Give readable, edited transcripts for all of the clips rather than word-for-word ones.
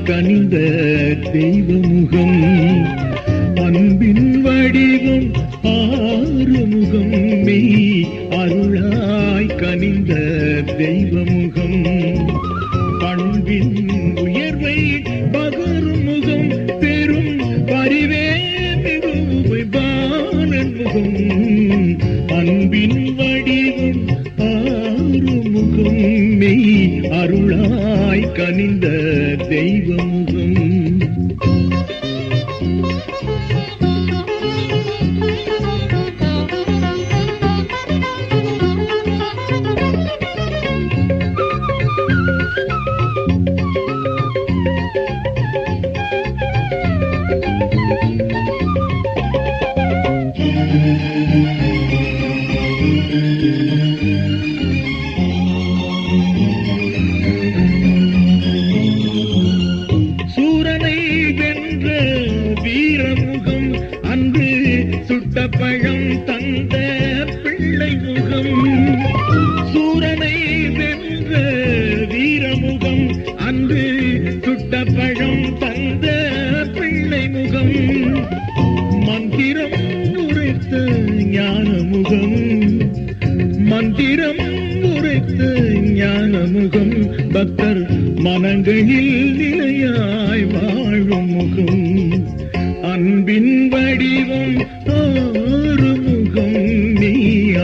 கனிந்த தெய்வமுகம் அன்பின் வடிவம் ஆறுமுகம் மெய் அருளாய் கனிந்த தெய்வமுகம் பண்பின் உயர்வை பகரும் முகம் பெரும் பரிவே மிகுவை பாலன் முகம் அன்பின் வடிவம் ஆறுமுகம் மெய் அருளாய் கனிந்த தெய்வமுகம் வீரமுகம் அன்று சுட்ட பழம் தந்த பிள்ளை முகம் சூரனை வென்ற வீரமுகம் அன்று சுட்ட பழம் தந்த பிள்ளை முகம் மந்திரம் உரைத்த ஞானமுகம் மந்திரம் உரைத்த ஞானமுகம் பக்தர் மனங்களில் நிலையாய் வாழும் முகம் அன்பின் வடிவம் ஆறுமுகம் நீ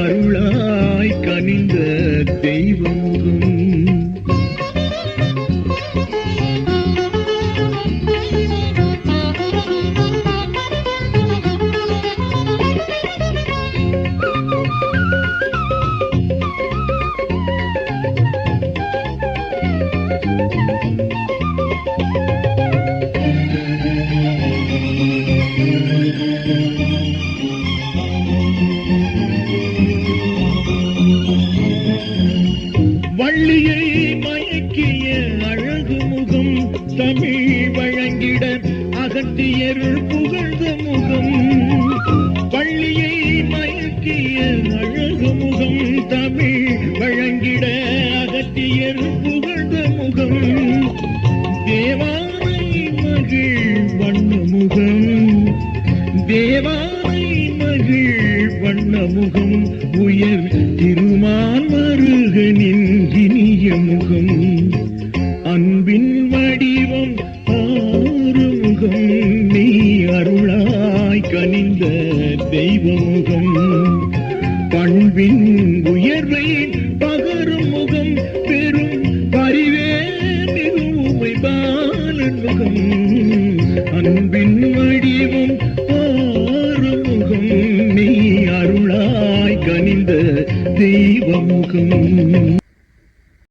அருளாய் கனிந்த தெய்வமுகம் வள்ளியை மயக்கிய அழகு முகம் தமிழ் வழங்கிட அகத்தியருள் புகழ்ந்த முகம் வள்ளியை மயக்கிய அழகு முகம் தமிழ் வழங்கிட அகத்தியருள் புகழ்ந்த முகம் தேவானை மகிழ் வண்ண முகம் தேவானை மகிழ் வண்ண முகம் உயர் திருமான் மருகனின் இனிய முகம் அன்பின் வடிவம் ஆறுமுகம் நீ அருளாய் கனிந்த தெய்வமுகம் பண்பின் உயர்வை பகரும் முகம் பெரும் பரிவே மிகுவை பாலன் முகம் அன்பின் வடிவம் ஆறுமுகம் நீ அருளாய் கனிந்த தெய்வமுகம்